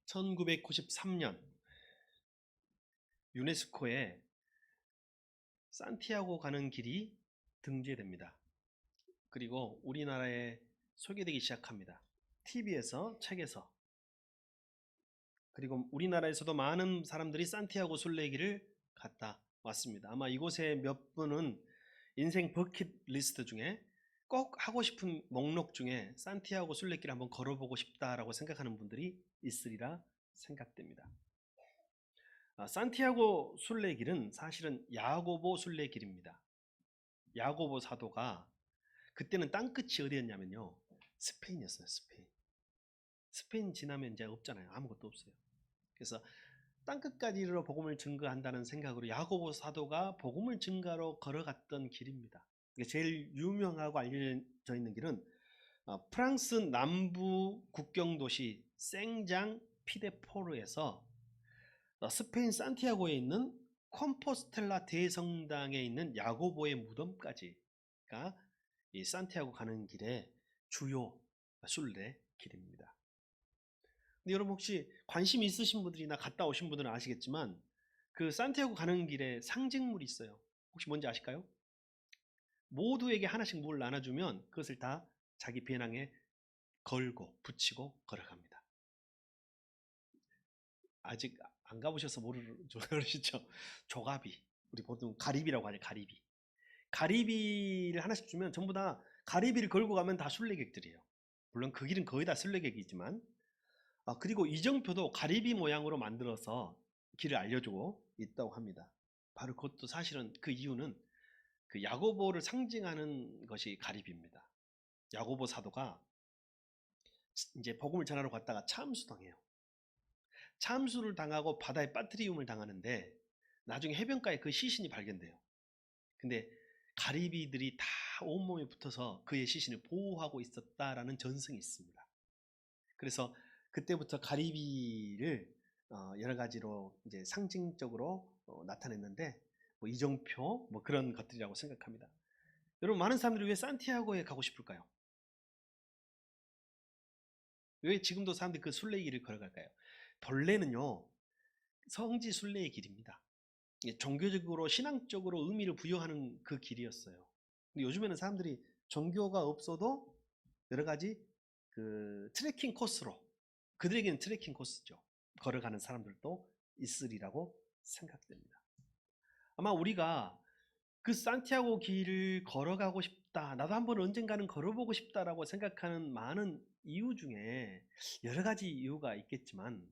1993년 유네스코에 산티아고 가는 길이 등재됩니다. 그리고 우리나라에 소개되기 시작합니다. TV에서, 책에서. 그리고 우리나라에서도 많은 사람들이 산티아고 순례길을 갔다 왔습니다. 아마 이곳에 몇 분은 인생 버킷리스트 중에 꼭 하고 싶은 목록 중에 산티아고 순례길 한번 걸어보고 싶다라고 생각하는 분들이 있으리라 생각됩니다. 산티아고 순례길은 사실은 야고보 순례길입니다. 야고보 사도가 그때는 땅끝이 어디였냐면요, 스페인이었어요. 스페인 지나면 이제 없잖아요. 아무것도 없어요. 그래서 땅끝까지 이르러 복음을 증거한다는 생각으로 야고보 사도가 복음을 증거하러 걸어갔던 길입니다. 제일 유명하고 알려져 있는 길은 프랑스 남부 국경 도시 생장 피데포르에서 스페인 산티아고에 있는 콤포스텔라 대성당에 있는 야고보의 무덤까지가 이 산티아고 가는 길의 주요 순례 길입니다. 근데 여러분 혹시 관심 있으신 분들이나 갔다 오신 분들은 아시겠지만 그 산티아고 가는 길에 상징물이 있어요. 혹시 뭔지 아실까요? 모두에게 하나씩 물을 나눠주면 그것을 다 자기 배낭에 걸고 붙이고 걸어갑니다. 아직 안 가보셔서 모르시죠? 조가비, 우리 보통 가리비라고 하죠. 가리비를 하나씩 주면 전부 다 가리비를 걸고 가면 다 순례객들이에요. 물론 그 길은 거의 다 순례객이지만 그리고 이정표도 가리비 모양으로 만들어서 길을 알려주고 있다고 합니다. 바로 그것도 사실은 그 이유는 그 야고보를 상징하는 것이 가리비입니다. 야고보 사도가 이제 복음을 전하러 갔다가 참수당해요. 참수를 당하고 바다에 빠뜨리움을 당하는데 나중에 해변가에 그 시신이 발견돼요. 근데 가리비들이 다 온몸에 붙어서 그의 시신을 보호하고 있었다라는 전승이 있습니다. 그래서 그때부터 가리비를 여러 가지로 이제 상징적으로 나타냈는데 뭐 이정표 뭐 그런 것들이라고 생각합니다. 여러분, 많은 사람들이 왜 산티아고에 가고 싶을까요? 왜 지금도 사람들이 그 순례길을 걸어갈까요? 본래는요, 성지 순례의 길입니다. 종교적으로 신앙적으로 의미를 부여하는 그 길이었어요. 근데 요즘에는 사람들이 종교가 없어도 여러 가지 그 트레킹 코스로, 그들에게는 트레킹 코스죠, 걸어가는 사람들도 있으리라고 생각됩니다. 아마 우리가 그 산티아고 길을 걸어가고 싶다, 나도 한번 언젠가는 걸어보고 싶다라고 생각하는 많은 이유 중에 여러 가지 이유가 있겠지만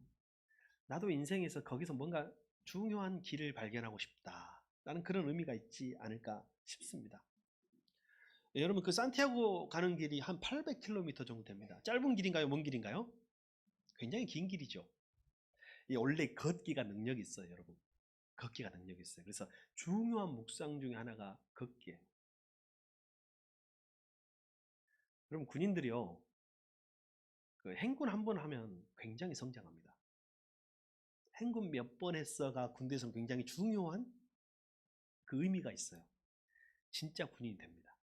나도 인생에서 거기서 뭔가 중요한 길을 발견하고 싶다라는 그런 의미가 있지 않을까 싶습니다. 여러분, 그 산티아고 가는 길이 한 800km 정도 됩니다. 짧은 길인가요? 먼 길인가요? 굉장히 긴 길이죠. 원래 걷기가 능력이 있어요, 여러분. 걷기가 능력이 있어요. 그래서 중요한 묵상 중에 하나가 걷기예요. 여러분, 군인들이요, 그 행군 한 번 하면 굉장히 성장합니다. 행군 몇 번 했어가 군대에서는 굉장히 중요한 그 의미가 있어요. 진짜 군인이 됩니다.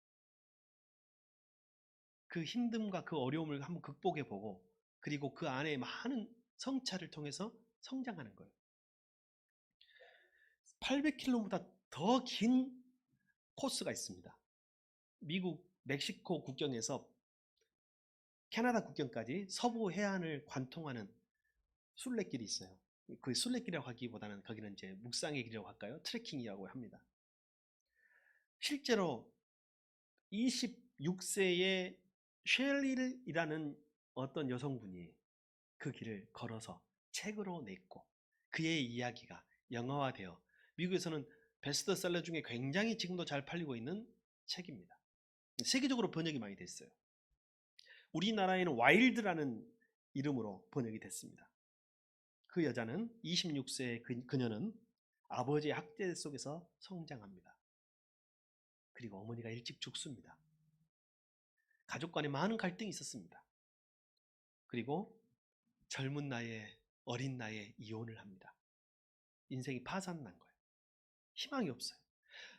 그 힘듦과 그 어려움을 한번 극복해 보고 그리고 그 안에 많은 성찰을 통해서 성장하는 거예요. 800km보다 더 긴 코스가 있습니다. 미국 멕시코 국경에서 캐나다 국경까지 서부 해안을 관통하는 순례길이 있어요. 그 순례길이라고 하기보다는 거기는 이제 묵상의 길이라고 할까요? 트레킹이라고 합니다. 실제로 26세의 쉘리라는 어떤 여성분이 그 길을 걸어서 책으로 냈고 그의 이야기가 영화화되어 미국에서는 베스트셀러 중에 굉장히 지금도 잘 팔리고 있는 책입니다. 세계적으로 번역이 많이 됐어요. 우리나라에는 와일드라는 이름으로 번역이 됐습니다. 그 여자는 26세의 그녀는 아버지의 학대 속에서 성장합니다. 그리고 어머니가 일찍 죽습니다. 가족 간에 많은 갈등이 있었습니다. 그리고 젊은 나이에, 어린 나이에 이혼을 합니다. 인생이 파산난 거예요. 희망이 없어요.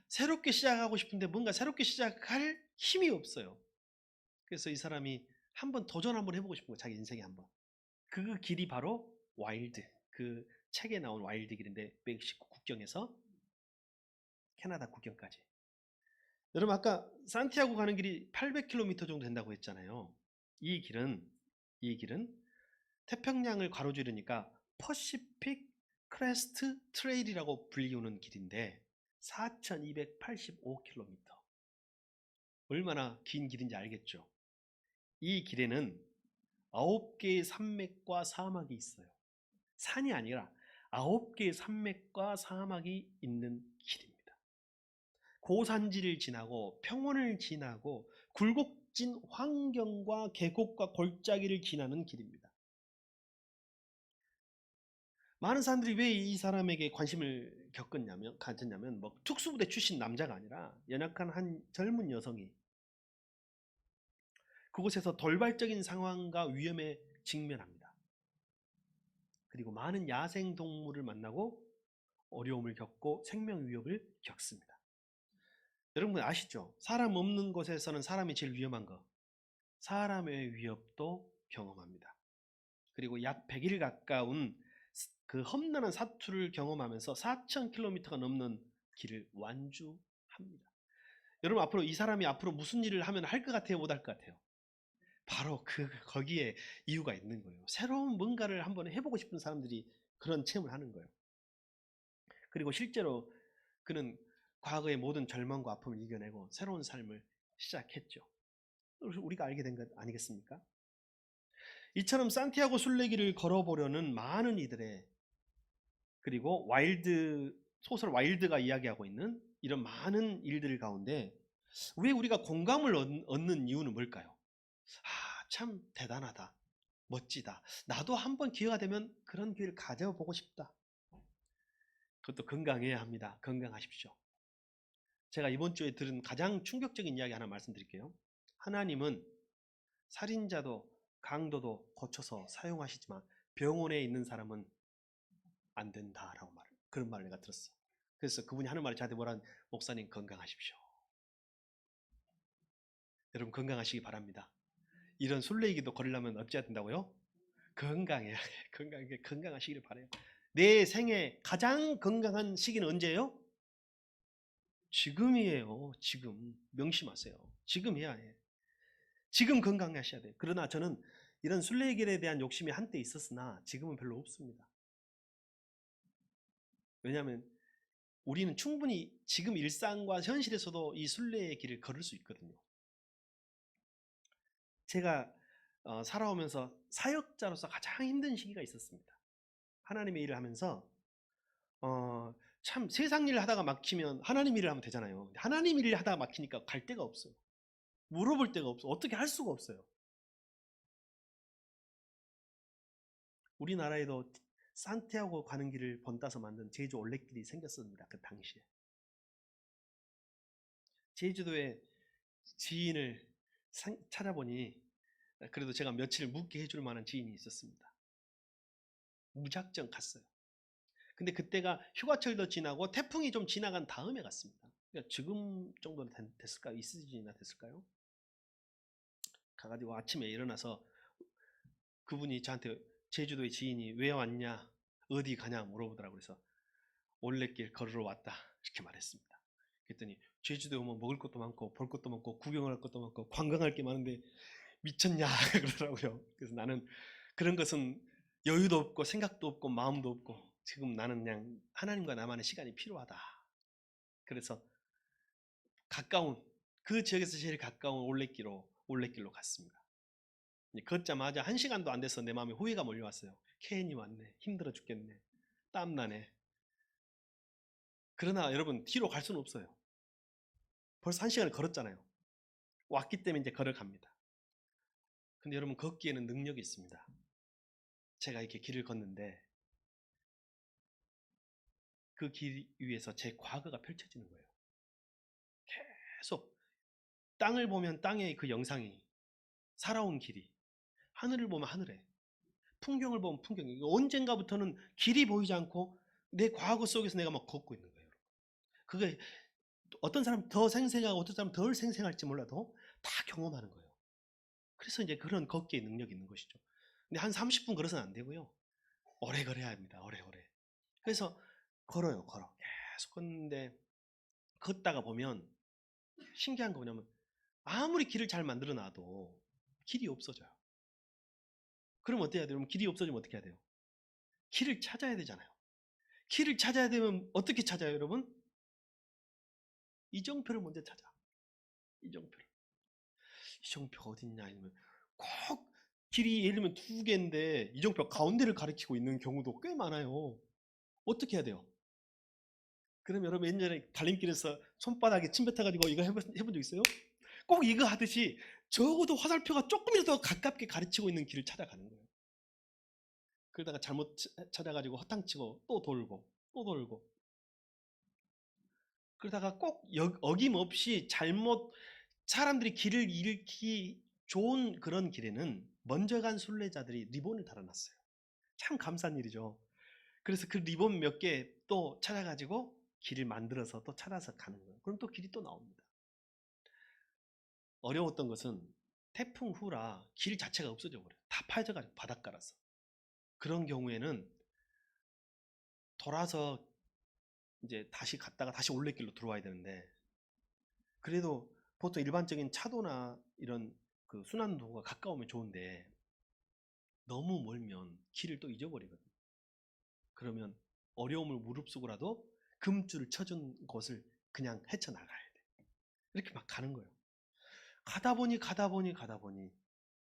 새롭게 시작하고 싶은데 뭔가 새롭게 시작할 힘이 없어요. 그래서 이 사람이 한번 도전 한번 해보고 싶은 거예요. 자기 인생에 한번. 그 길이 바로 와일드, 그 책에 나온 와일드 길인데 멕시코 국경에서 캐나다 국경까지. 여러분 아까 산티아고 가는 길이 800km 정도 된다고 했잖아요. 이 길은 이 길은 태평양을 가로지르니까 퍼시픽 크레스트 트레일이라고 불리우는 길인데 4285km. 얼마나 긴 길인지 알겠죠? 이 길에는 9개의 산맥과 사막이 있어요. 산이 아니라 9개의 산맥과 사막이 있는 길입니다. 고산지를 지나고 평원을 지나고 굴곡진 환경과 계곡과 골짜기를 지나는 길입니다. 많은 사람들이 왜 이 사람에게 관심을 가졌냐면 뭐 특수부대 출신 남자가 아니라 연약한 한 젊은 여성이 그곳에서 돌발적인 상황과 위험에 직면합니다. 그리고 많은 야생 동물을 만나고 어려움을 겪고 생명 위협을 겪습니다. 여러분 아시죠? 사람 없는 곳에서는 사람이 제일 위험한 거. 사람의 위협도 경험합니다. 그리고 약 100일 가까운 그 험난한 사투를 경험하면서 4,000km가 넘는 길을 완주합니다. 여러분 앞으로 이 사람이 앞으로 무슨 일을 하면 할 것 같아요? 못 할 것 같아요? 바로 거기에 이유가 있는 거예요. 새로운 뭔가를 한번 해보고 싶은 사람들이 그런 체험을 하는 거예요. 그리고 실제로 그는 과거의 모든 절망과 아픔을 이겨내고 새로운 삶을 시작했죠. 우리가 알게 된 것 아니겠습니까? 이처럼 산티아고 순례길을 걸어보려는 많은 이들의, 그리고 소설 와일드가 이야기하고 있는 이런 많은 일들 가운데 왜 우리가 공감을 얻는 이유는 뭘까요? 참 대단하다, 멋지다, 나도 한번 기회가 되면 그런 기회를 가져보고 싶다. 그것도 건강해야 합니다. 건강하십시오. 제가 이번 주에 들은 가장 충격적인 이야기 하나 말씀드릴게요. 하나님은 살인자도 강도도 고쳐서 사용하시지만 병원에 있는 사람은 안 된다라고 그런 말을 내가 들었어. 그래서 그분이 하는 말이 저한테 뭐란, 목사님 건강하십시오. 여러분 건강하시기 바랍니다. 이런 순례기도 걸으려면 어찌해야 된다고요? 건강해야 해. 건강하시기를 바라요. 내 생애 가장 건강한 시기는 언제예요? 지금이에요. 지금 명심하세요. 지금 해야 해. 지금 건강하셔야 돼요. 그러나 저는 이런 순례길에 대한 욕심이 한때 있었으나 지금은 별로 없습니다. 왜냐하면 우리는 충분히 지금 일상과 현실에서도 이 순례의 길을 걸을 수 있거든요. 제가 살아오면서 사역자로서 가장 힘든 시기가 있었습니다. 하나님의 일을 하면서 참 세상 일을 하다가 막히면 하나님 일을 하면 되잖아요. 하나님 일을 하다가 막히니까 갈 데가 없어요. 물어볼 데가 없어. 어떻게 할 수가 없어요. 우리나라에도 산티아고 가는 길을 번따서 만든 제주 올레길이 생겼습니다. 그 당시에. 제주도에 지인을 찾아보니 그래도 제가 며칠 묵게 해줄 만한 지인이 있었습니다. 무작정 갔어요. 근데 그때가 휴가철도 지나고 태풍이 좀 지나간 다음에 갔습니다. 그러니까 지금 정도는 됐을까요? 이 시즌이나 됐을까요? 가가지고 아침에 일어나서 그분이 저한테, 제주도의 지인이 왜 왔냐, 어디 가냐 물어보더라고요. 그래서 올레길 걸으러 왔다 이렇게 말했습니다. 그랬더니 제주도에 오면 먹을 것도 많고 볼 것도 많고 구경할 것도 많고 관광할 게 많은데 미쳤냐 그러더라고요. 그래서 나는 그런 것은 여유도 없고 생각도 없고 마음도 없고 지금 나는 그냥 하나님과 나만의 시간이 필요하다. 그래서 가까운, 그 지역에서 제일 가까운 올레길로 갔습니다. 걷자마자 1시간도 안 돼서 내 마음에 후회가 몰려왔어요. 괜히 왔네, 힘들어 죽겠네, 땀나네. 그러나 여러분 뒤로 갈 수는 없어요. 벌써 1시간을 걸었잖아요. 왔기 때문에 이제 걸어갑니다. 근데 여러분 걷기에는 능력이 있습니다. 제가 이렇게 길을 걷는데 그 길 위에서 제 과거가 펼쳐지는 거예요. 계속 땅을 보면 땅의 그 영상이, 살아온 길이, 하늘을 보면 하늘에, 풍경을 보면 풍경이, 언젠가부터는 길이 보이지 않고 내 과거 속에서 내가 막 걷고 있는 거예요. 그게 어떤 사람 더 생생하고 어떤 사람 덜 생생할지 몰라도 다 경험하는 거예요. 그래서 이제 그런 걷기의 능력이 있는 것이죠. 근데 한 30분 걸어서는 안 되고요. 오래 걸어야 합니다. 오래오래. 그래서 걸어요. 계속 걷는데 걷다가 보면 신기한 거 뭐냐면 아무리 길을 잘 만들어 놔도 길이 없어져요. 그럼 어떻게 해야 돼요? 그럼 길이 없어지면 어떻게 해야 돼요? 길을 찾아야 되잖아요. 길을 찾아야 되면 어떻게 찾아요, 여러분? 이정표를 먼저 찾아. 이정표를. 이정표가 어딨냐 아니면 꼭 길이 예를 들면 두 개인데 이정표가 가운데를 가리키고 있는 경우도 꽤 많아요. 어떻게 해야 돼요? 그럼 여러분 옛날에 갈림길에서 손바닥에 침 뱉어가지고 이거 해본 적 있어요? 꼭 이거 하듯이 적어도 화살표가 조금이라도 더 가깝게 가르치고 있는 길을 찾아가는 거예요. 그러다가 잘못 찾아가지고 허탕치고 또 돌고 또 돌고 그러다가 꼭 어김없이 잘못 사람들이 길을 잃기 좋은 그런 길에는 먼저 간 순례자들이 리본을 달아놨어요. 참 감사한 일이죠. 그래서 그 리본 몇 개 또 찾아가지고 길을 만들어서 또 찾아서 가는 거예요. 그럼 또 길이 또 나옵니다. 어려웠던 것은 태풍 후라 길 자체가 없어져 버려요. 다 파져가지고 바닷가라서. 그런 경우에는 돌아서 이제 다시 갔다가 다시 올레길로 들어와야 되는데 그래도 보통 일반적인 차도나 이런 그 순환도가 가까우면 좋은데 너무 멀면 길을 또 잊어버리거든요. 그러면 어려움을 무릅쓰고라도 금줄을 쳐준 곳을 그냥 헤쳐나가야 돼. 이렇게 막 가는 거예요. 가다 보니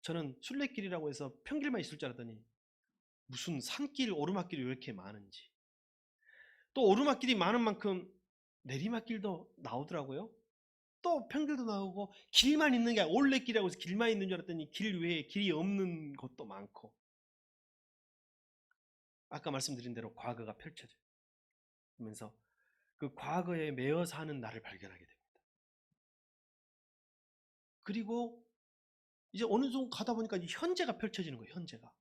저는 순례길이라고 해서 평길만 있을 줄 알았더니 무슨 산길, 오르막길이 왜 이렇게 많은지 또 오르막길이 많은 만큼 내리막길도 나오더라고요. 또 평길도 나오고 길만 있는 게 아니라 올레길이라고 해서 길만 있는 줄 알았더니 길 외에 길이 없는 곳도 많고 아까 말씀드린 대로 과거가 펼쳐져요. 그러면서 그 과거에 매여 사는 나를 발견하게 됩니다. 그리고 이제 어느 정도 가다 보니까 현재가 펼쳐지는 거예요. 현재가.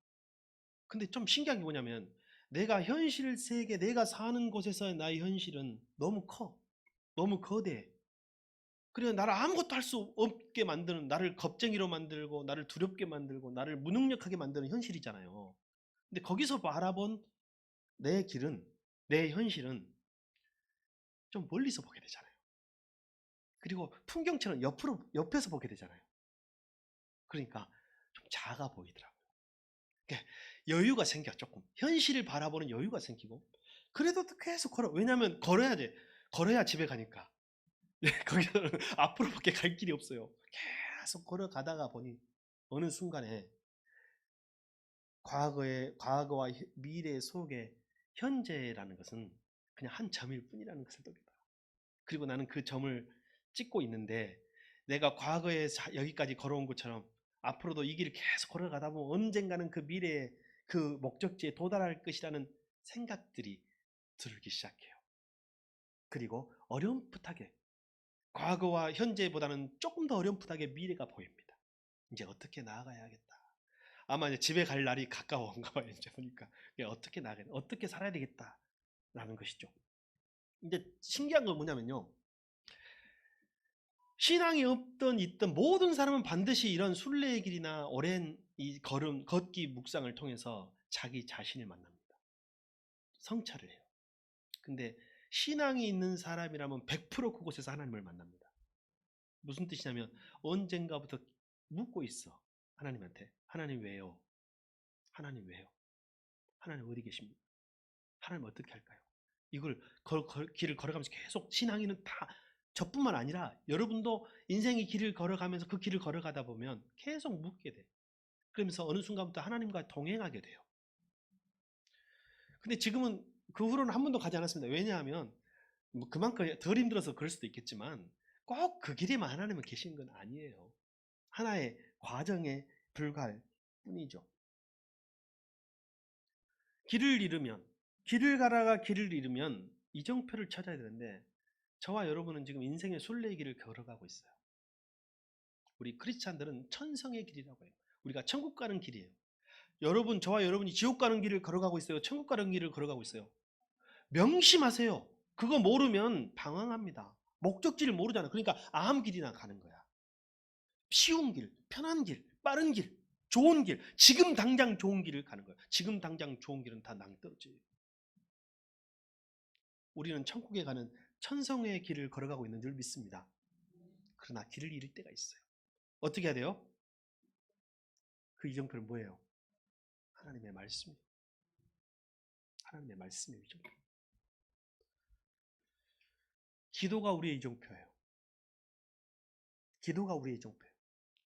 근데 좀 신기한 게 뭐냐면 내가 현실 세계 내가 사는 곳에서의 나의 현실은 너무 커. 너무 거대해. 그래서 나를 아무것도 할 수 없게 만드는 나를 겁쟁이로 만들고 나를 두렵게 만들고 나를 무능력하게 만드는 현실이잖아요. 근데 거기서 바라본 내 길은 내 현실은 좀 멀리서 보게 되잖아요. 그리고 풍경처럼 옆에서 보게 되잖아요. 그러니까 좀 작아 보이더라고요. 그러니까 여유가 생겨 조금 현실을 바라보는 여유가 생기고 그래도 계속 걸어. 왜냐하면 걸어야 돼. 걸어야 집에 가니까. 거기서는 앞으로밖에 갈 길이 없어요. 계속 걸어가다가 보니 어느 순간에 과거와 미래 속에 현재라는 것은 그냥 한 점일 뿐이라는 것을 느끼다. 그리고 나는 그 점을 찍고 있는데 내가 과거에 여기까지 걸어온 것처럼 앞으로도 이 길을 계속 걸어가다 보면 언젠가는 그 미래의 그 목적지에 도달할 것이라는 생각들이 들기 시작해요. 그리고 어렴풋하게 과거와 현재보다는 조금 더 어렴풋하게 미래가 보입니다. 이제 어떻게 나아가야겠다. 아마 이제 집에 갈 날이 가까운가 봐요. 이제 보니까 어떻게 나가야 어떻게 살아야 되겠다라는 것이죠. 근데 신기한 건 뭐냐면요. 신앙이 없든 있든 모든 사람은 반드시 이런 순례의 길이나 오랜 이 걷기 묵상을 통해서 자기 자신을 만납니다. 성찰을 해요. 근데 신앙이 있는 사람이라면 100% 그곳에서 하나님을 만납니다. 무슨 뜻이냐면 언젠가부터 묻고 있어. 하나님한테. 하나님 왜요? 하나님 왜요? 하나님 어디 계십니까? 하나님 어떻게 할까요? 이걸 길을 걸어가면서 계속 신앙인은 다 저뿐만 아니라 여러분도 인생의 길을 걸어가면서 그 길을 걸어가다 보면 계속 묻게 돼. 그러면서 어느 순간부터 하나님과 동행하게 돼요. 근데 지금은 그 후로는 한 번도 가지 않았습니다. 왜냐하면 뭐 그만큼 덜 힘들어서 그럴 수도 있겠지만 꼭 그 길에만 하나님은 계신 건 아니에요. 하나의 과정에 불과할 뿐이죠. 길을 가다가 길을 잃으면 이정표를 찾아야 되는데 저와 여러분은 지금 인생의 순례의 길을 걸어가고 있어요. 우리 크리스찬들은 천성의 길이라고 해요. 우리가 천국 가는 길이에요. 저와 여러분이 지옥 가는 길을 걸어가고 있어요. 천국 가는 길을 걸어가고 있어요. 명심하세요. 그거 모르면 방황합니다. 목적지를 모르잖아. 그러니까 아무 길이나 가는 거야. 쉬운 길, 편한 길, 빠른 길. 좋은 길, 지금 당장 좋은 길을 가는 거예요. 지금 당장 좋은 길은 다 낭떠러져요. 우리는 천국에 가는 천성의 길을 걸어가고 있는 줄 믿습니다. 그러나 길을 잃을 때가 있어요. 어떻게 해야 돼요? 그 이정표는 뭐예요? 하나님의 말씀이에요. 하나님의 말씀이에요. 이정표. 기도가 우리의 이정표예요. 기도가 우리의 이정표예요.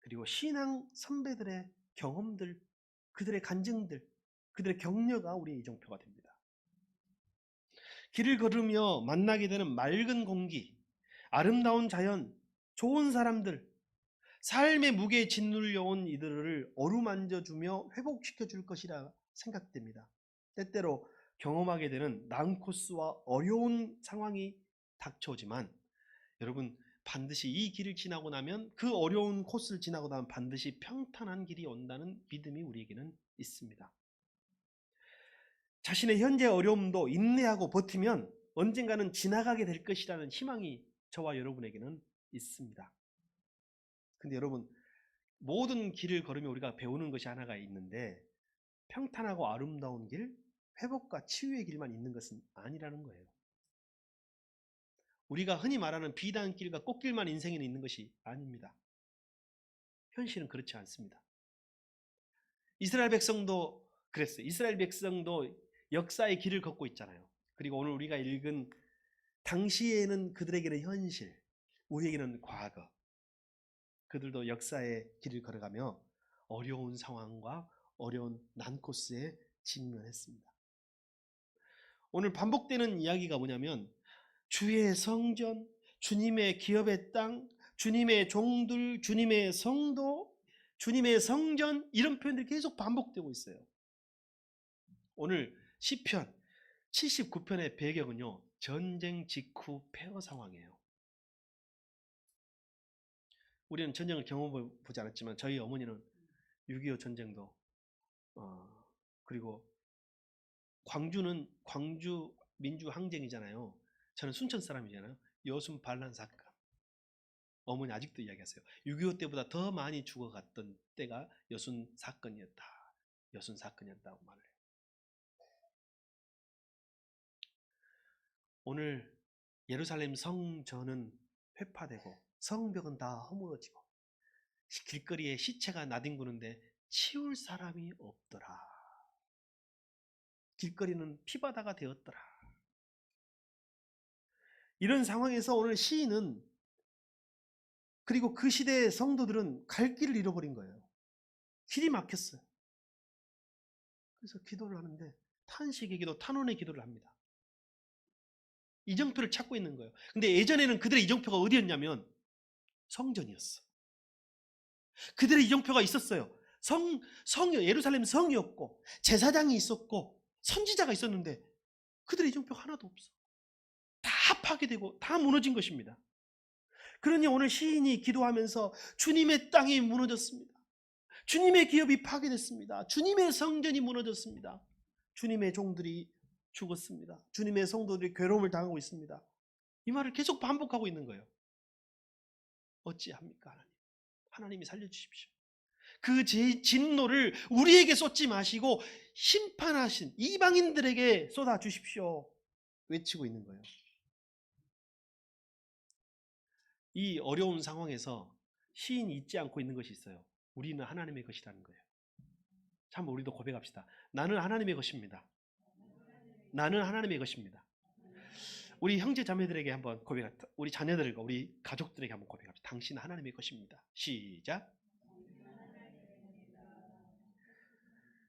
그리고 신앙 선배들의 경험들, 그들의 간증들, 그들의 격려가 우리의 이정표가 됩니다. 길을 걸으며 만나게 되는 맑은 공기, 아름다운 자연, 좋은 사람들, 삶의 무게에 짓눌려온 이들을 어루만져주며 회복시켜 줄 것이라 생각됩니다. 때때로 경험하게 되는 난코스와 어려운 상황이 닥쳐오지만 여러분, 반드시 이 길을 지나고 나면, 그 어려운 코스를 지나고 나면 반드시 평탄한 길이 온다는 믿음이 우리에게는 있습니다. 자신의 현재 어려움도 인내하고 버티면 언젠가는 지나가게 될 것이라는 희망이 저와 여러분에게는 있습니다. 근데 여러분, 모든 길을 걸으며 우리가 배우는 것이 하나가 있는데, 평탄하고 아름다운 길, 회복과 치유의 길만 있는 것은 아니라는 거예요. 우리가 흔히 말하는 비단길과 꽃길만 인생에는 있는 것이 아닙니다. 현실은 그렇지 않습니다. 이스라엘 백성도 그랬어요. 이스라엘 백성도 역사의 길을 걷고 있잖아요. 그리고 오늘 우리가 읽은 당시에는 그들에게는 현실, 우리에게는 과거. 그들도 역사의 길을 걸어가며 어려운 상황과 어려운 난코스에 직면했습니다. 오늘 반복되는 이야기가 뭐냐면 주의 성전, 주님의 기업의 땅, 주님의 종들, 주님의 성도, 주님의 성전, 이런 표현들이 계속 반복되고 있어요. 오늘 시편 79편의 배경은요, 전쟁 직후 폐허 상황이에요. 우리는 전쟁을 경험해 보지 않았지만 저희 어머니는 6.25 전쟁도 그리고 광주 민주항쟁이잖아요. 저는 순천 사람이잖아요. 여순 반란 사건. 어머니 아직도 이야기하세요. 6.25 때보다 더 많이 죽어갔던 때가 여순 사건이었다. 여순 사건이었다고 말을 해요. 오늘 예루살렘 성전은 회파되고 성벽은 다 허물어지고 길거리에 시체가 나뒹구는데 치울 사람이 없더라. 길거리는 피바다가 되었더라. 이런 상황에서 오늘 시인은, 그리고 그 시대의 성도들은 갈 길을 잃어버린 거예요. 길이 막혔어요. 그래서 기도를 하는데 탄식의 기도, 탄원의 기도를 합니다. 이정표를 찾고 있는 거예요. 근데 예전에는 그들의 이정표가 어디였냐면 성전이었어. 그들의 이정표가 있었어요. 예루살렘 성이었고 제사장이 있었고 선지자가 있었는데 그들의 이정표가 하나도 없어. 다 파괴되고 다 무너진 것입니다. 그러니 오늘 시인이 기도하면서 주님의 땅이 무너졌습니다. 주님의 기업이 파괴됐습니다. 주님의 성전이 무너졌습니다. 주님의 종들이 죽었습니다. 주님의 성도들이 괴로움을 당하고 있습니다. 이 말을 계속 반복하고 있는 거예요. 어찌합니까, 하나님? 하나님이 살려주십시오. 그 진노를 우리에게 쏟지 마시고 심판하신 이방인들에게 쏟아주십시오. 외치고 있는 거예요. 이 어려운 상황에서 시인이 잊지 않고 있는 것이 있어요. 우리는 하나님의 것이라는 거예요. 참, 우리도 고백합시다. 나는 하나님의 것입니다. 나는 하나님의 것입니다. 우리 형제 자매들에게 한번 고백합시다. 우리 자녀들과 우리 가족들에게 한번 고백합시다. 당신은 하나님의 것입니다. 시작.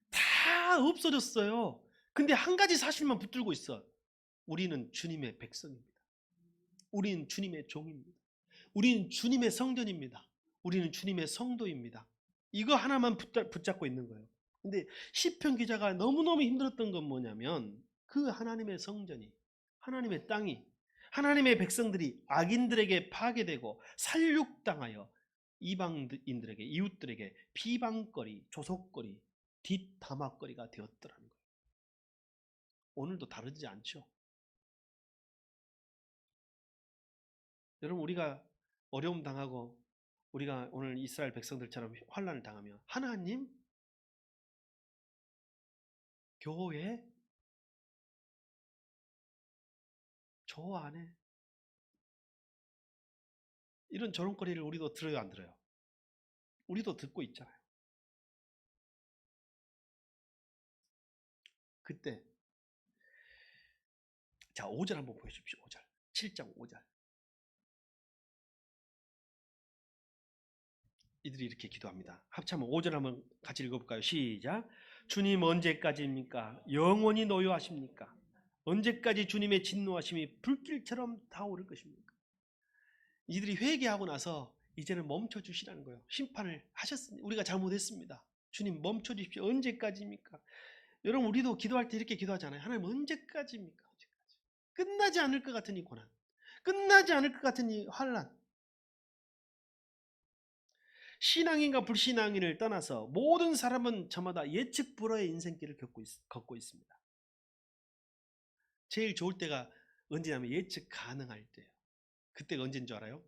다 없어졌어요. 근데 한 가지 사실만 붙들고 있어. 우리는 주님의 백성입니다. 우리는 주님의 종입니다. 우리는 주님의 성전입니다. 우리는 주님의 성도입니다. 이거 하나만 붙잡고 있는 거예요. 근데 시편 기자가 너무너무 힘들었던 건 뭐냐면 그 하나님의 성전이, 하나님의 땅이, 하나님의 백성들이 악인들에게 파괴되고 살육당하여 이방인들에게, 이웃들에게 비방거리, 조속거리, 뒷담화거리가 되었더라는 거예요. 오늘도 다르지 않죠. 여러분, 우리가 어려움 당하고 우리가 오늘 이스라엘 백성들처럼 환난을 당하면 하나님, 교회 저 안에 이런 조롱거리를 우리도 들어요, 안 들어요? 우리도 듣고 있잖아요. 그때 자 5절 한번 보여주십시오. 5절 7장 5절 이들이 이렇게 기도합니다. 합치면 5절 한번 같이 읽어볼까요? 시작. 주님 언제까지입니까? 영원히 노여하십니까? 언제까지 주님의 진노하심이 불길처럼 타오를 것입니까? 이들이 회개하고 나서 이제는 멈춰 주시라는 거예요. 심판을 하셨으니 우리가 잘못했습니다. 주님 멈춰 주십시오. 언제까지입니까? 여러분 우리도 기도할 때 이렇게 기도하잖아요. 하나님 언제까지입니까? 언제까지? 끝나지 않을 것 같은 이 고난, 끝나지 않을 것 같은 이 환난. 신앙인과 불신앙인을 떠나서 모든 사람은 저마다 예측 불허의 인생길을 걷고 있습니다. 제일 좋을 때가 언제냐면 예측 가능할 때예요. 그때가 언제인 줄 알아요?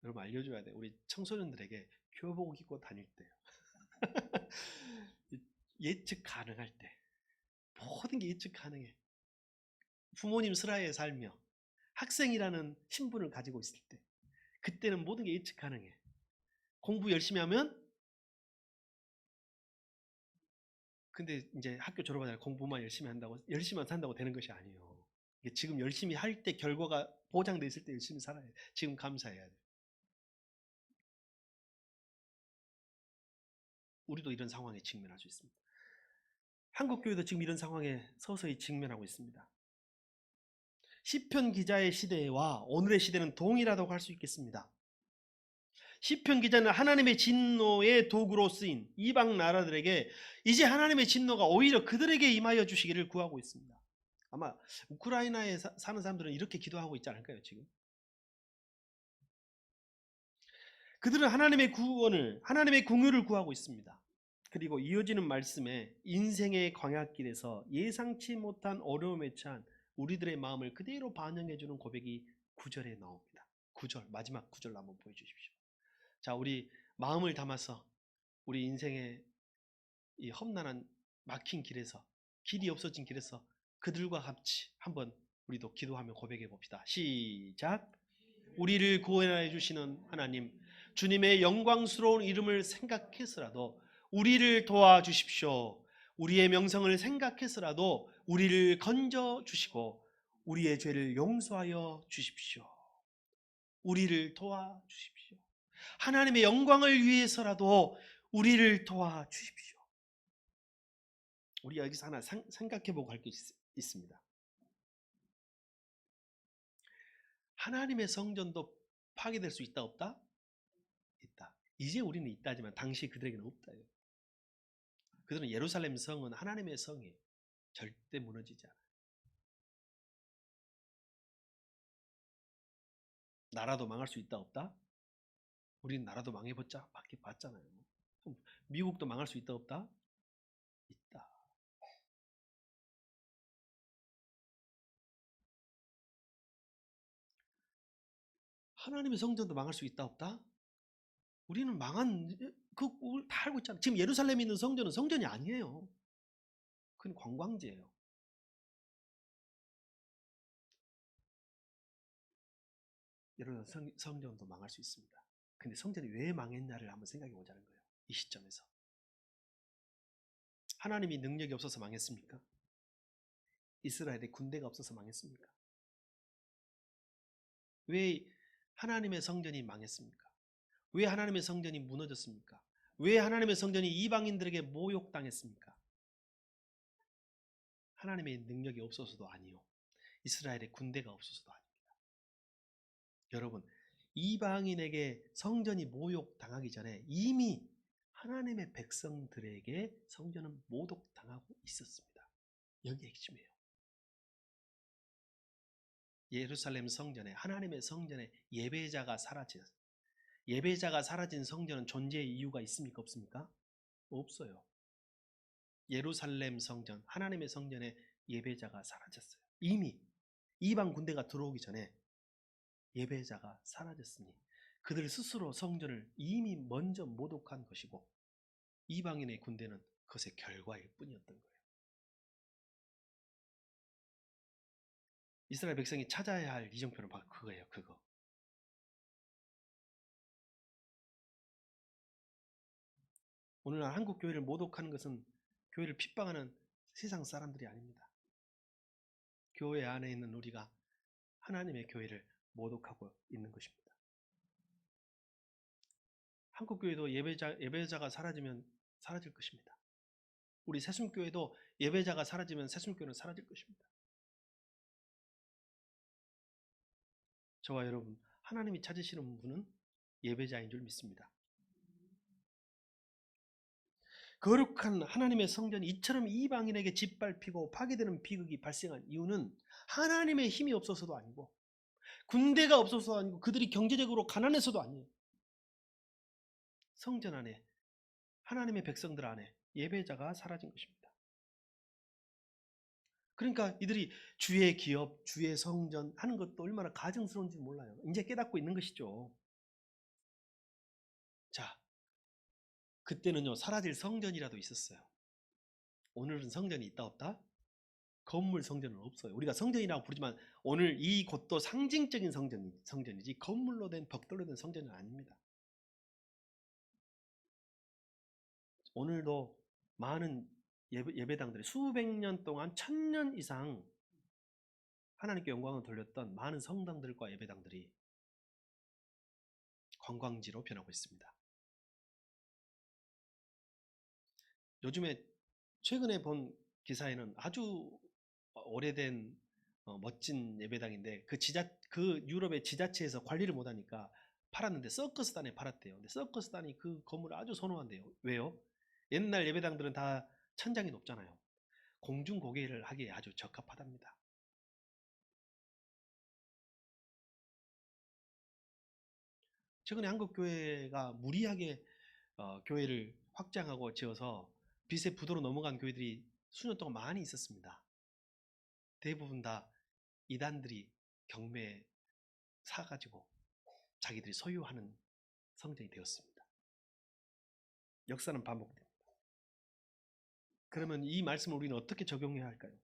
여러분 알려줘야 돼요. 우리 청소년들에게 교복 입고 다닐 때요. 예측 가능할 때. 모든 게 예측 가능해. 부모님 슬하에 살며 학생이라는 신분을 가지고 있을 때. 그때는 모든 게 예측 가능해. 공부 열심히 하면 근데 이제 학교 졸업하잖아요. 공부만 열심히 한다고 열심히만 산다고 되는 것이 아니에요. 지금 열심히 할 때 결과가 보장돼 있을 때 열심히 살아야 돼. 지금 감사해야 돼. 우리도 이런 상황에 직면할 수 있습니다. 한국 교회도 지금 이런 상황에 서서히 직면하고 있습니다. 시편 기자의 시대와 오늘의 시대는 동일하다고 할 수 있겠습니다. 시편 기자는 하나님의 진노의 도구로 쓰인 이방 나라들에게 이제 하나님의 진노가 오히려 그들에게 임하여 주시기를 구하고 있습니다. 아마 우크라이나에 사는 사람들은 이렇게 기도하고 있지 않을까요, 지금? 그들은 하나님의 구원을, 하나님의 긍휼을 구하고 있습니다. 그리고 이어지는 말씀에 인생의 광야길에서 예상치 못한 어려움에 처한 우리들의 마음을 그대로 반영해주는 고백이 9절에 나옵니다. 9절, 마지막 9절로 한번 보여주십시오. 자, 우리 마음을 담아서 우리 인생의 이 험난한 막힌 길에서, 길이 없어진 길에서 그들과 같이 한번 우리도 기도하며 고백해 봅시다. 시작. 우리를 구원해 주시는 하나님, 주님의 영광스러운 이름을 생각해서라도 우리를 도와주십시오. 우리의 명성을 생각해서라도 우리를 건져 주시고 우리의 죄를 용서하여 주십시오. 우리를 도와주십시오. 하나님의 영광을 위해서라도 우리를 도와주십시오. 우리 여기서 하나 생각해보고 할 게 있습니다. 하나님의 성전도 파괴될 수 있다 없다? 있다. 이제 우리는 있다지만 당시 그들에게는 없다. 그들은 예루살렘 성은 하나님의 성이에요. 절대 무너지지 않아요. 나라도 망할 수 있다 없다? 우리는 나라도 봤잖아요. 미국도 망할 수 있다 없다? 있다. 하나님의 성전도 망할 수 있다 없다? 우리는 다 알고 있잖아요. 지금 예루살렘에 있는 성전은 성전이 아니에요. 그건 관광지예요. 여러분 성전도 망할 수 있습니다. 근데 성전이 왜 망했냐를 한번 생각해 보자는 거예요. 이 시점에서. 하나님이 능력이 없어서 망했습니까? 이스라엘에 군대가 없어서 망했습니까? 왜 하나님의 성전이 망했습니까? 왜 하나님의 성전이 무너졌습니까? 왜 하나님의 성전이 이방인들에게 모욕당했습니까? 하나님의 능력이 없어서도 아니요. 이스라엘에 군대가 없어서도 아닙니다. 여러분, 이방인에게 성전이 모욕당하기 전에 이미 하나님의 백성들에게 성전은 모독당하고 있었습니다. 여기 핵심이에요. 예루살렘 성전에, 하나님의 성전에 예배자가 사라진 성전은 존재의 이유가 있습니까? 없습니까? 없어요. 예루살렘 성전, 하나님의 성전에 예배자가 사라졌어요. 이미 이방 군대가 들어오기 전에 예배자가 사라졌으니 그들 스스로 성전을 이미 먼저 모독한 것이고 이방인의 군대는 그것의 결과일 뿐이었던 거예요. 이스라엘 백성이 찾아야 할 이정표는 바로 그거예요. 그거. 오늘날 한국 교회를 모독하는 것은 교회를 핍박하는 세상 사람들이 아닙니다. 교회 안에 있는 우리가 하나님의 교회를 모독하고 있는 것입니다. 한국 교회도 예배자가 사라지면 사라질 것입니다. 우리 새순교회도 예배자가 사라지면 새순교회는 사라질 것입니다. 저와 여러분, 하나님이 찾으시는 분은 예배자인 줄 믿습니다. 거룩한 하나님의 성전이 이처럼 이방인에게 짓밟히고 파괴되는 비극이 발생한 이유는 하나님의 힘이 없어서도 아니고 군대가 없어서도 아니고 그들이 경제적으로 가난해서도 아니에요. 성전 안에 하나님의 백성들 안에 예배자가 사라진 것입니다. 그러니까 이들이 주의 기업, 주의 성전 하는 것도 얼마나 가증스러운지 몰라요. 이제 깨닫고 있는 것이죠. 자, 그때는요 사라질 성전이라도 있었어요. 오늘은 성전이 있다 없다? 건물 성전은 없어요. 우리가 성전이라고 부르지만 오늘 이 곳도 상징적인 성전이지 건물로 된 벽돌로 된 성전은 아닙니다. 오늘도 많은 예배당들이 수백 년 동안 1000년 이상 하나님께 영광을 돌렸던 많은 성당들과 예배당들이 관광지로 변하고 있습니다. 요즘에 최근에 본 기사에는 아주 오래된 멋진 예배당인데 그 유럽의 지자체에서 관리를 못하니까 팔았는데 서커스단에 팔았대요. 근데 서커스단이 그 건물을 아주 선호한대요. 왜요? 옛날 예배당들은 다 천장이 높잖아요. 공중고개를 하기에 아주 적합하답니다. 최근에 한국 교회가 무리하게 교회를 확장하고 지어서 빚의 부도로 넘어간 교회들이 수년 동안 많이 있었습니다. 대부분 다 이단들이 경매에 사가지고 자기들이 소유하는 성전이 되었습니다. 역사는 반복됩니다. 그러면 이 말씀을 우리는 어떻게 적용해야 할까요?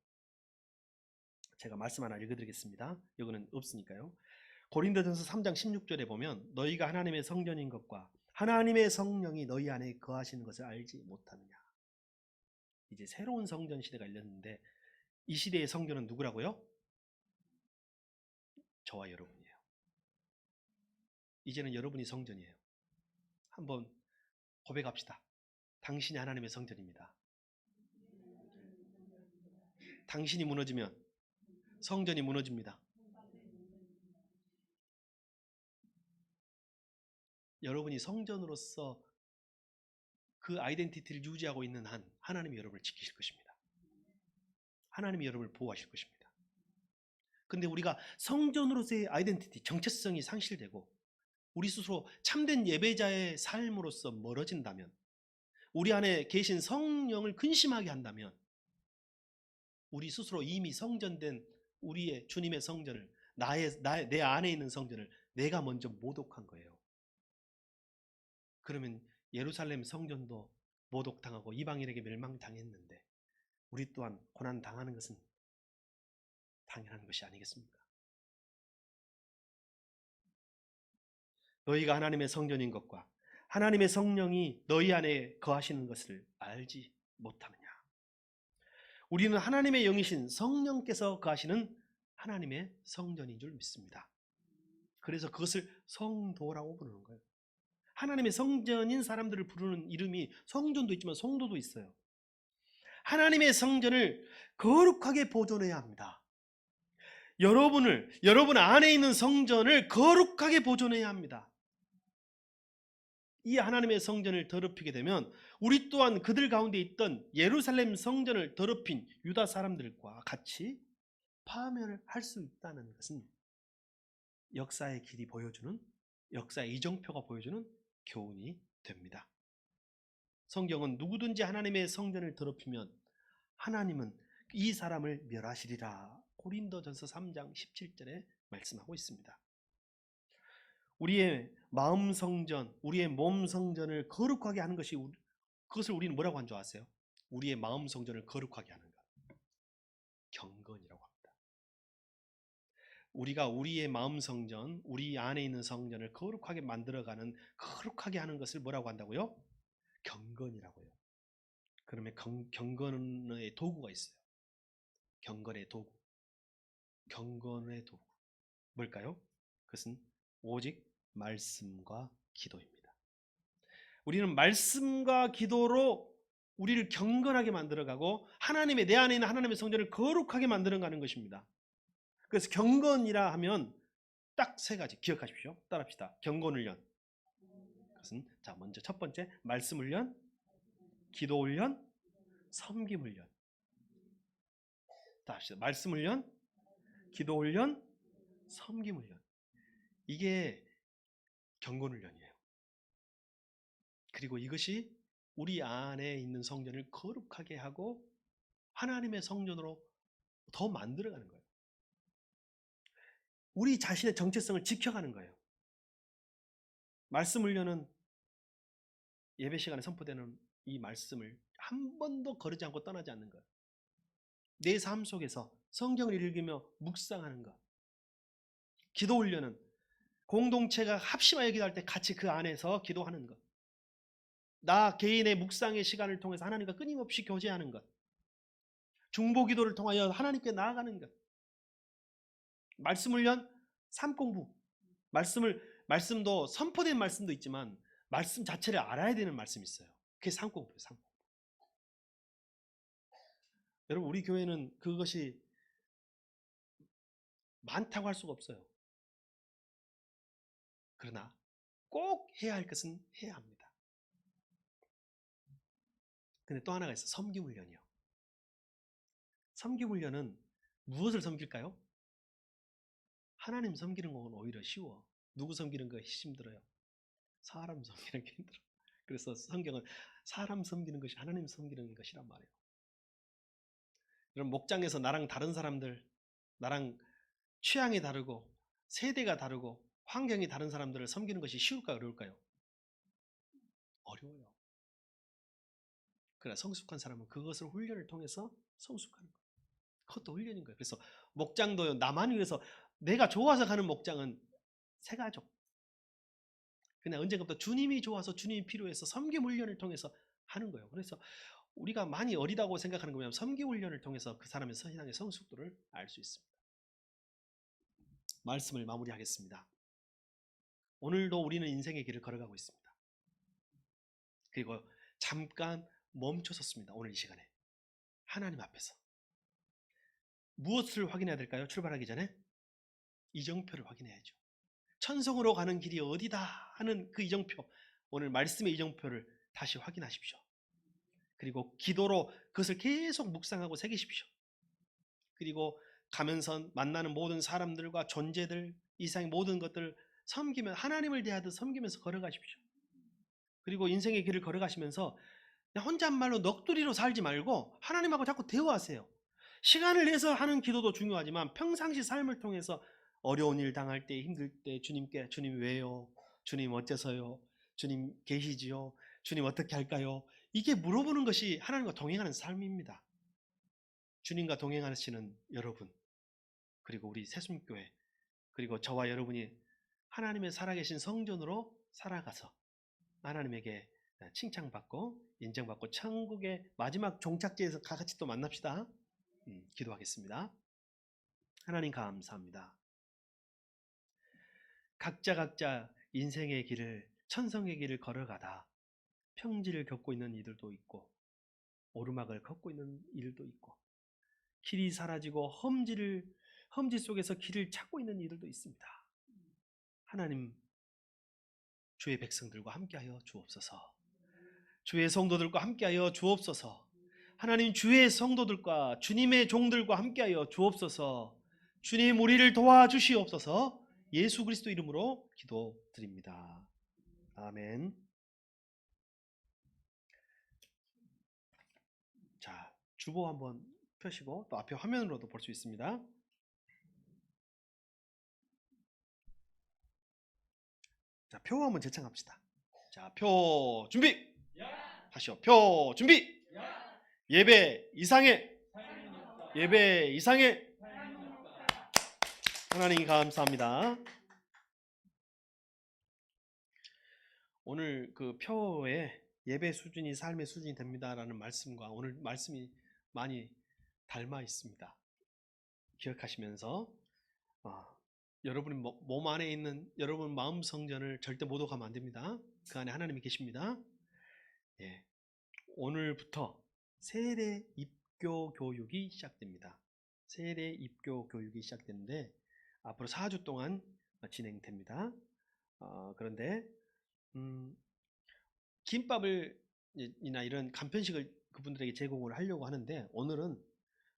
제가 말씀 하나 읽어드리겠습니다. 여기는 없으니까요. 고린도전서 3장 16절에 보면 너희가 하나님의 성전인 것과 하나님의 성령이 너희 안에 거하시는 것을 알지 못하느냐. 이제 새로운 성전 시대가 열렸는데 이 시대의 성전은 누구라고요? 저와 여러분이에요. 이제는 여러분이 성전이에요. 한번 고백합시다. 당신이 하나님의 성전입니다. 당신이 무너지면 성전이 무너집니다. 여러분이 성전으로서 그 아이덴티티를 유지하고 있는 한 하나님이 여러분을 지키실 것입니다. 하나님이 여러분을 보호하실 것입니다. 근데 우리가 성전으로서의 아이덴티티, 정체성이 상실되고 우리 스스로 참된 예배자의 삶으로서 멀어진다면, 우리 안에 계신 성령을 근심하게 한다면 우리 스스로 이미 성전된 우리의 주님의 성전을 내 안에 있는 성전을 내가 먼저 모독한 거예요. 그러면 예루살렘 성전도 모독당하고 이방인에게 멸망당했는데 우리 또한 고난당하는 것은 당연한 것이 아니겠습니까? 너희가 하나님의 성전인 것과 하나님의 성령이 너희 안에 거하시는 것을 알지 못하느냐. 우리는 하나님의 영이신 성령께서 거하시는 하나님의 성전인 줄 믿습니다. 그래서 그것을 성도라고 부르는 거예요. 하나님의 성전인 사람들을 부르는 이름이 성전도 있지만 성도도 있어요. 하나님의 성전을 거룩하게 보존해야 합니다. 여러분 안에 있는 성전을 거룩하게 보존해야 합니다. 이 하나님의 성전을 더럽히게 되면 우리 또한 그들 가운데 있던 예루살렘 성전을 더럽힌 유다 사람들과 같이 파멸을 할 수 있다는 것은 역사의 길이 보여주는, 역사의 이정표가 보여주는 교훈이 됩니다. 성경은 누구든지 하나님의 성전을 더럽히면 하나님은 이 사람을 멸하시리라. 고린도전서 3장 17절에 말씀하고 있습니다. 우리의 마음 성전, 우리의 몸 성전을 거룩하게 하는 것이 그것을 우리는 뭐라고 한 줄 아세요? 우리의 마음 성전을 거룩하게 하는 것. 경건이라고 합니다. 우리가 우리의 마음 성전, 우리 안에 있는 성전을 거룩하게 만들어가는, 거룩하게 하는 것을 뭐라고 한다고요? 경건이라고요. 그러면 경건의 도구가 있어요. 경건의 도구. 경건의 도구. 뭘까요? 그것은 오직 말씀과 기도입니다. 우리는 말씀과 기도로 우리를 경건하게 만들어가고 하나님의, 내 안에 있는 하나님의 성전을 거룩하게 만들어가는 것입니다. 그래서 경건이라 하면 딱 세 가지 기억하십시오. 따라합시다. 경건 훈련. 그것은 자, 먼저 첫 번째 말씀 훈련, 기도 훈련, 섬김 훈련. 다 합시다. 말씀 훈련, 기도 훈련, 섬김 훈련. 이게 경건 훈련이에요. 그리고 이것이 우리 안에 있는 성전을 거룩하게 하고 하나님의 성전으로 더 만들어가는 거예요. 우리 자신의 정체성을 지켜가는 거예요. 말씀 훈련은 예배 시간에 선포되는 이 말씀을 한 번도 거르지 않고 떠나지 않는 것. 내 삶 속에서 성경을 읽으며 묵상하는 것. 기도 훈련은 공동체가 합심하여 기도할 때 같이 그 안에서 기도하는 것. 나 개인의 묵상의 시간을 통해서 하나님과 끊임없이 교제하는 것. 중보 기도를 통하여 하나님께 나아가는 것. 말씀 훈련, 삶 공부. 말씀도 선포된 말씀도 있지만 말씀 자체를 알아야 되는 말씀이 있어요. 그게 삶 공부예요. 삶 공부. 여러분, 우리 교회는 그것이 많다고 할 수가 없어요. 그러나 꼭 해야 할 것은 해야 합니다. 근데 또 하나가 있어요. 섬김 훈련이요. 섬김 훈련은 무엇을 섬길까요? 하나님 섬기는 건 오히려 쉬워. 누구 섬기는 거 힘들어요? 사람 섬기는 게 힘들어. 그래서 성경은 사람 섬기는 것이 하나님 섬기는 것이란 말이에요. 여러분, 목장에서 나랑 다른 사람들, 나랑 취향이 다르고 세대가 다르고 환경이 다른 사람들을 섬기는 것이 쉬울까요? 어려울까요? 어려워요. 그러나 성숙한 사람은 그것을 훈련을 통해서 성숙하는 거예요. 그것도 훈련인 거예요. 그래서 목장도요, 나만 위해서 내가 좋아서 가는 목장은 새 가족. 그냥 언젠가부터 주님이 좋아서 주님이 필요해서 섬김 훈련을 통해서 하는 거예요. 그래서 우리가 많이 어리다고 생각하는 거면 섬김 훈련을 통해서 그 사람의 신앙의 성숙도를 알 수 있습니다. 말씀을 마무리하겠습니다. 오늘도 우리는 인생의 길을 걸어가고 있습니다. 그리고 잠깐 멈춰섰습니다. 오늘 이 시간에 하나님 앞에서 무엇을 확인해야 될까요? 출발하기 전에 이정표를 확인해야죠. 천성으로 가는 길이 어디다 하는 그 이정표, 오늘 말씀의 이정표를 다시 확인하십시오. 그리고 기도로 그것을 계속 묵상하고 새기십시오. 그리고 가면서 만나는 모든 사람들과 존재들, 이상의 모든 것들을 섬기면 하나님을 대하듯 섬기면서 걸어가십시오. 그리고 인생의 길을 걸어가시면서 혼잣말로 넋두리로 살지 말고 하나님하고 자꾸 대화하세요. 시간을 내서 하는 기도도 중요하지만 평상시 삶을 통해서 어려운 일 당할 때, 힘들 때 주님께 주님 왜요? 주님 어째서요? 주님 계시지요? 주님 어떻게 할까요? 이게 물어보는 것이 하나님과 동행하는 삶입니다. 주님과 동행하시는 여러분, 그리고 우리 새순교회, 그리고 저와 여러분이 하나님의 살아계신 성전으로 살아가서 하나님에게 칭찬받고 인정받고 천국의 마지막 종착지에서 같이 또 만납시다. 기도하겠습니다. 하나님 감사합니다. 각자 인생의 길을, 천성의 길을 걸어가다 평지를 겪고 있는 이들도 있고 오르막을 걷고 있는 이들도 있고 길이 사라지고 험지 속에서 길을 찾고 있는 이들도 있습니다. 하나님, 주의 백성들과 함께하여 주옵소서. 주의 성도들과 함께하여 주옵소서. 하나님, 주의 성도들과 주님의 종들과 함께하여 주옵소서. 주님, 우리를 도와주시옵소서. 예수 그리스도 이름으로 기도드립니다. 아멘. 자, 주보 한번 펴시고 또 앞에 화면으로도 볼 수 있습니다. 자, 표 한번 제청합시다. 자, 표 준비. 다시요. 표 준비. 예배 이상의 예배 이상의 하나님 감사합니다. 오늘 그 표에 예배 수준이 삶의 수준이 됩니다라는 말씀과 오늘 말씀이 많이 닮아 있습니다. 기억하시면서 여러분이 몸 안에 있는 여러분 마음 성전을 절대 못 오가면 안 됩니다. 그 안에 하나님이 계십니다. 예. 오늘부터 세례 입교 교육이 시작됩니다. 세례 입교 교육이 시작되는데 앞으로 4주 동안 진행됩니다. 그런데 김밥을 이나 이런 간편식을 그분들에게 제공을 하려고 하는데 오늘은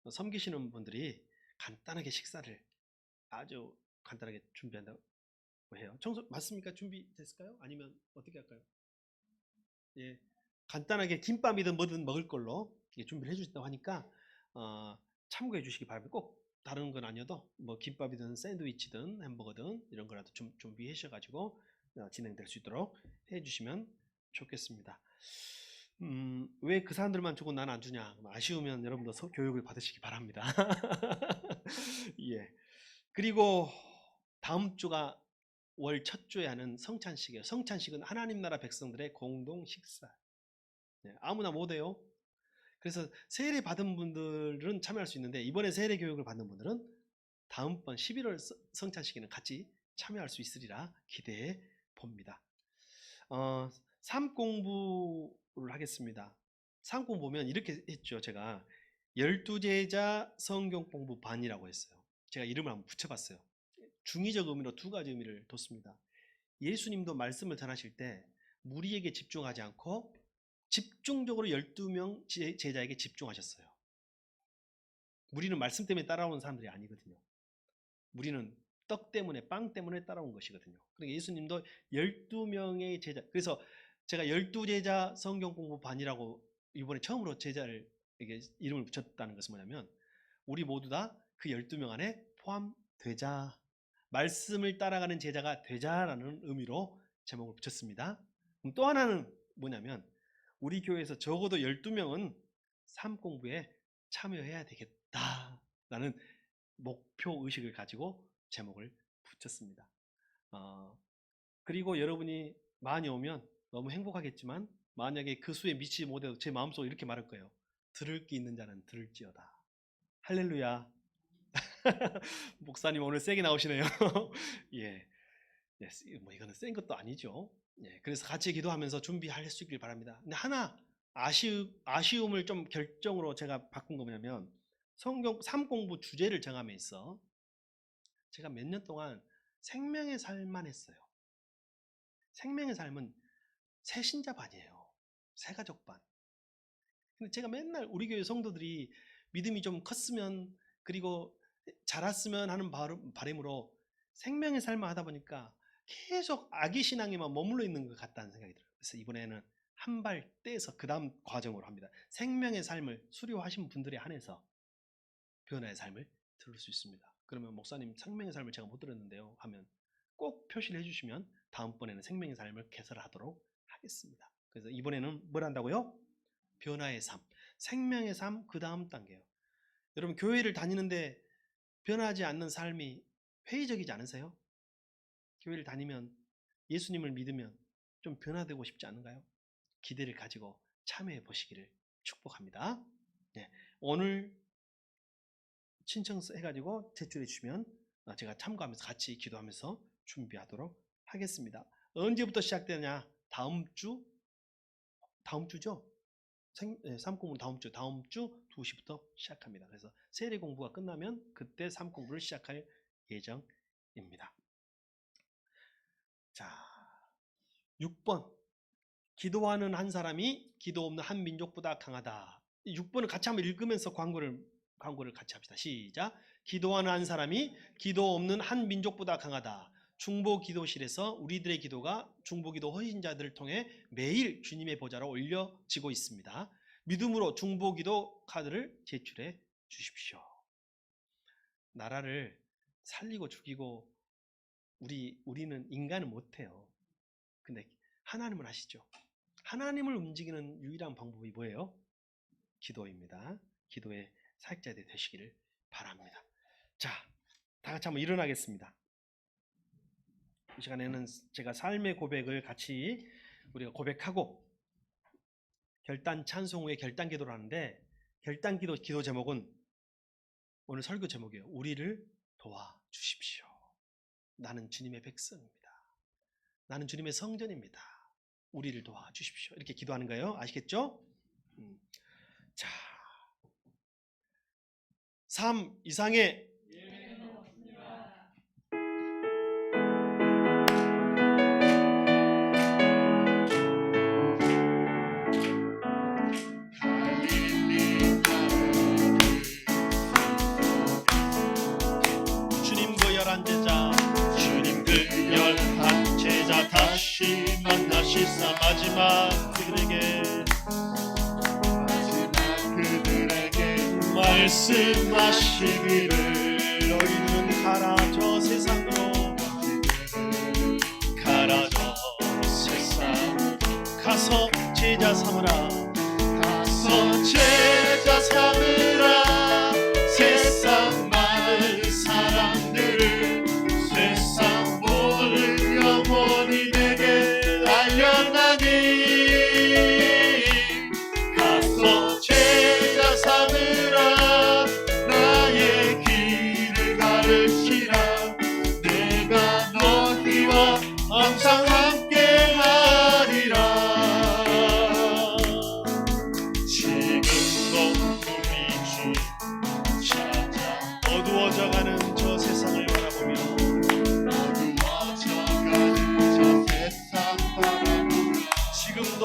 섬기시는 분들이 간단하게 식사를 아주 간단하게 준비한다고 해요. 청소 맞습니까? 준비됐을까요? 아니면 어떻게 할까요? 예, 간단하게 김밥이든 뭐든 먹을 걸로 준비를 해주신다고 하니까 참고해 주시기 바랍니다. 꼭 다른 건 아니어도 뭐 김밥이든 샌드위치든 햄버거든 이런 거라도 좀 준비해 주셔가지고 진행될 수 있도록 해주시면 좋겠습니다. 왜 그 사람들만 주고 난 안 주냐? 아쉬우면 여러분도 교육을 받으시기 바랍니다. 예. 그리고 다음 주가 월 첫 주에 하는 성찬식이에요. 성찬식은 하나님 나라 백성들의 공동 식사. 네, 아무나 못해요. 그래서 세례 받은 분들은 참여할 수 있는데 이번에 세례 교육을 받는 분들은 다음번 11월 성찬식에는 같이 참여할 수 있으리라 기대해 봅니다. 삶 공부를 하겠습니다. 삶 공부 보면 이렇게 했죠. 제가 12제자 성경 공부 반이라고 했어요. 제가 이름을 한번 붙여봤어요. 중의적 의미로 두 가지 의미를 뒀습니다. 예수님도 말씀을 전하실 때 무리에게 집중하지 않고 집중적으로 12명 제자에게 집중하셨어요. 무리는 말씀 때문에 따라오는 사람들이 아니거든요. 무리는 떡 때문에 빵 때문에 따라온 것이거든요. 그러니까 예수님도 12명의 제자, 그래서 제가 12제자 성경 공부 반이라고 이번에 처음으로 제자를 이게 이름을 붙였다는 것은 뭐냐면 우리 모두 다 그 12명 안에 포함되자, 말씀을 따라가는 제자가 되자라는 의미로 제목을 붙였습니다. 또 하나는 뭐냐면 우리 교회에서 적어도 12명은 삶 공부에 참여해야 되겠다라는 목표 의식을 가지고 제목을 붙였습니다. 그리고 여러분이 많이 오면 너무 행복하겠지만 만약에 그 수에 미치지 못해도 제 마음속으로 이렇게 말할 거예요. 들을 게 있는 자는 들을지어다. 할렐루야. 목사님 오늘 세게 나오시네요. 예. 예, 뭐 이거는 센 것도 아니죠. 예, 그래서 같이 기도하면서 준비할 수 있길 바랍니다. 근데 하나 아쉬움을 좀 결정으로 제가 바꾼 거 뭐냐면 성경 3공부 주제를 정함에 있어 제가 몇 년 동안 생명의 삶만 했어요. 생명의 삶은 새신자 반이에요. 새가족 반. 근데 제가 맨날 우리 교회 성도들이 믿음이 좀 컸으면 그리고 자랐으면 하는 바람으로 생명의 삶을 하다 보니까 계속 아기 신앙에만 머물러 있는 것 같다는 생각이 들어요. 그래서 이번에는 한 발 떼서 그 다음 과정으로 합니다. 생명의 삶을 수료하신 분들에 한해서 변화의 삶을 들을 수 있습니다. 그러면 목사님 생명의 삶을 제가 못 들었는데요 하면 꼭 표시를 해주시면 다음번에는 생명의 삶을 개설하도록 하겠습니다. 그래서 이번에는 뭘 한다고요? 변화의 삶, 생명의 삶 그 다음 단계요. 여러분 교회를 다니는데 변하지 않는 삶이 회의적이지 않으세요? 교회를 다니면 예수님을 믿으면 좀 변화되고 싶지 않은가요? 기대를 가지고 참여해 보시기를 축복합니다. 네, 오늘 신청해가지고 제출해 주시면 제가 참고하면서 같이 기도하면서 준비하도록 하겠습니다. 언제부터 시작되느냐? 다음 주죠? 삶공부 다음 주 2시부터 시작합니다. 그래서 세례 공부가 끝나면 그때 삶공부를 시작할 예정입니다. 자, 6번. 기도하는 한 사람이 기도 없는 한 민족보다 강하다. 6번을 같이 한번 읽으면서 광고를 같이 합시다. 시작. 기도하는 한 사람이 기도 없는 한 민족보다 강하다. 중보기도실에서 우리들의 기도가 중보기도 헌신자들을 통해 매일 주님의 보좌로 올려지고 있습니다. 믿음으로 중보기도 카드를 제출해 주십시오. 나라를 살리고 죽이고 우리는 인간은 못해요. 근데 하나님은 하시죠. 하나님을 움직이는 유일한 방법이 뭐예요? 기도입니다. 기도의 사역자들이 되시기를 바랍니다. 자, 다 같이 한번 일어나겠습니다. 이 시간에는 제가 삶의 고백을 같이 우리가 고백하고 결단 찬송 후에 결단 기도를 하는데, 결단 기도 제목은 오늘 설교 제목이에요. 우리를 도와주십시오. 나는 주님의 백성입니다. 나는 주님의 성전입니다. 우리를 도와주십시오. 이렇게 기도하는 거예요. 아시겠죠? 자, 3 이상의 주님 그 열한 제자, 주님 그 열한 제자 다시 만나시사 마지막 그들에게 말씀하시기를 너희는 가라 저 세상으로, 가라 저 세상 가서 제자 삼으라, 가서 제자 삼으라. 세상 많은 사람들을 세상 모든 영혼이 내게 알려나니 가서 제자 삼으라. 나의 길을 가르치라. 내가 너희와 항상 함께하리라. 지금도 우리 주 찾아 어두워져가는 저 세상을 바라보며 어두워져가는 저 세상 바라보며 지금도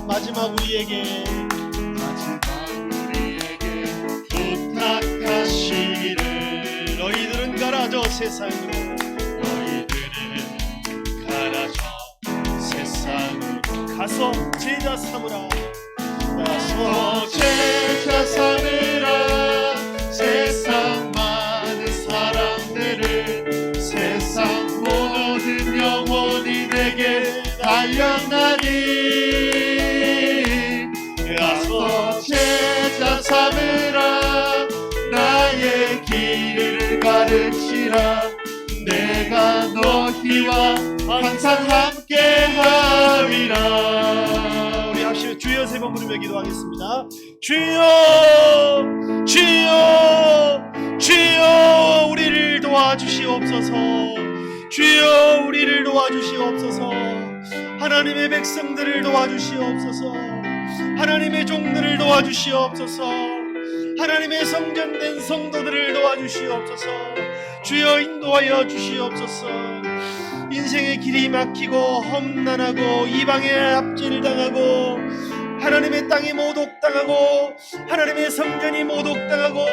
마지막 우리에게 부탁하시기를 너희들은 가라 저 세상으로, 너희들은 가라 저 세상으로. 가서 제자 삼으라, 가서 제자 삼으라. 세상 많은 사람들을 세상 모든 영혼이 내게 달려나니 가서 제자 삼으라. 나의 길을 가르치라. 내가 너희와 항상 함께하리라. 우리 합심에 주여 세 번 부르며 기도하겠습니다. 주여 주여 주여 우리를 도와주시옵소서. 주여 우리를 도와주시옵소서. 하나님의 백성들을 도와주시옵소서. 하나님의 종들을 도와주시옵소서. 하나님의 성전된 성도들을 도와주시옵소서. 주여 인도하여 주시옵소서. 인생의 길이 막히고 험난하고 이방의 압제를 당하고 하나님의 땅이 모독당하고 하나님의 성전이 모독당하고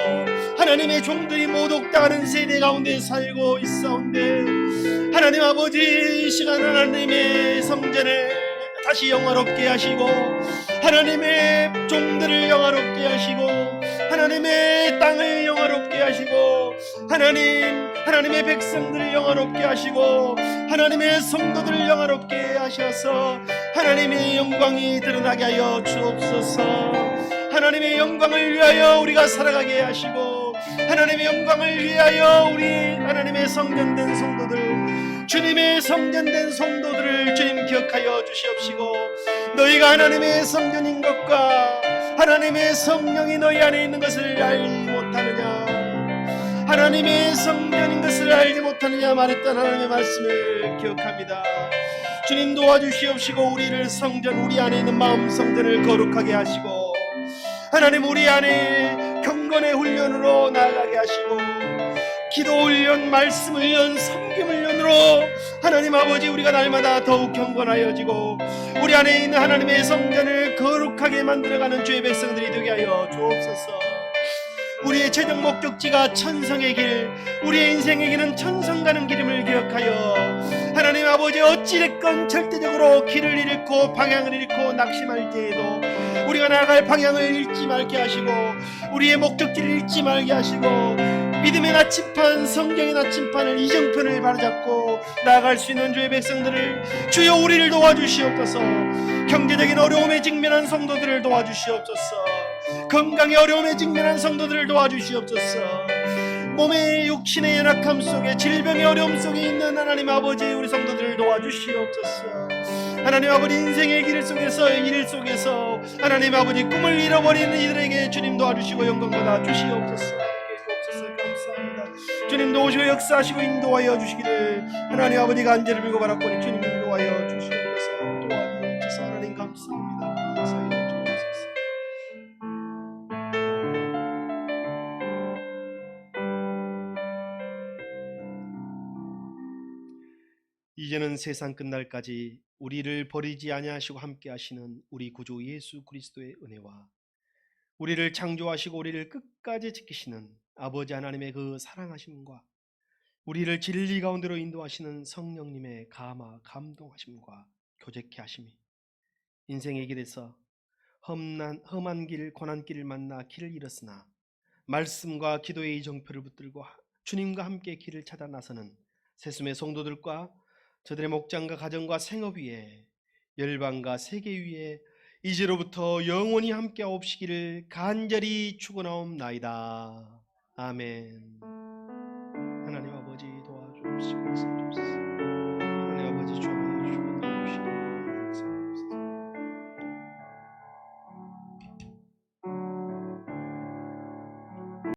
하나님의 종들이 모독당하는 세대 가운데 살고 있사온데, 하나님 아버지 이 시간 하나님의 성전을 다시 영화롭게 하시고 하나님의 종들을 영화롭게 하시고 하나님의 땅을 영화롭게 하시고 하나님의 백성들을 영화롭게 하시고 하나님의 성도들을 영화롭게 하셔서 하나님의 영광이 드러나게 하여 주옵소서. 하나님의 영광을 위하여 우리가 살아가게 하시고 하나님의 영광을 위하여 우리 하나님의 성전된 성도들, 주님의 성전된 성도들을 주님 기억하여 주시옵시고, 너희가 하나님의 성전인 것과 하나님의 성령이 너희 안에 있는 것을 알지 못하느냐, 하나님의 성전인 것을 알지 못하느냐 말했던 하나님의 말씀을 기억합니다. 주님 도와주시옵시고 우리를 성전, 우리 안에 있는 마음 성전을 거룩하게 하시고 하나님 우리 안에 경건의 훈련으로 나아가게 하시고 기도 훈련, 말씀 훈련, 섬김 훈련으로 하나님 아버지 우리가 날마다 더욱 경건하여지고 우리 안에 있는 하나님의 성전을 거룩하게 만들어가는 주의 백성들이 되게 하여 주옵소서. 우리의 최종 목적지가 천성의 길, 우리의 인생의 길은 천성 가는 길임을 기억하여 하나님 아버지 어찌됐건 절대적으로 길을 잃고 방향을 잃고 낙심할지에도 우리가 나아갈 방향을 잃지 말게 하시고 우리의 목적지를 잃지 말게 하시고 믿음의 나침판, 성경의 나침판을, 이정편을 바로잡고 나아갈 수 있는 주의 백성들을 주여 우리를 도와주시옵소서. 경제적인 어려움에 직면한 성도들을 도와주시옵소서. 건강의 어려움에 직면한 성도들을 도와주시옵소서. 몸의 육신의 연약함 속에 질병의 어려움 속에 있는 하나님 아버지 우리 성도들을 도와주시옵소서. 하나님 아버지 인생의 길 속에서 일 속에서 하나님 아버지 꿈을 잃어버리는 이들에게 주님 도와주시고 영광 받아 주시옵소서. 감사합니다. 주님 도우시고 역사하시고 인도하여 주시기를 하나님 아버지 간절히 빌고 바라보니 주님 인도하여 주시옵소서. 도와주옵소서. 하나님 감사합니다. 감사해요 주옵소서. 이제는 세상 끝날까지 우리를 버리지 아니하시고 함께 하시는 우리 구주 예수 그리스도의 은혜와 우리를 창조하시고 우리를 끝까지 지키시는 아버지 하나님의 그 사랑하심과 우리를 진리 가운데로 인도하시는 성령님의 감화 감동하심과 교제케 하심이 인생의 길에서 험한 길 고난길을 만나 길을 잃었으나 말씀과 기도의 정표를 붙들고 주님과 함께 길을 찾아 나서는 세숨의 성도들과 저들의 목장과 가정과 생업 위에 열방과 세계 위에 이제로부터 영원히 함께 하옵시기를 간절히 축원하옵나이다. 아멘. 하나님 아버지 도와주옵소서.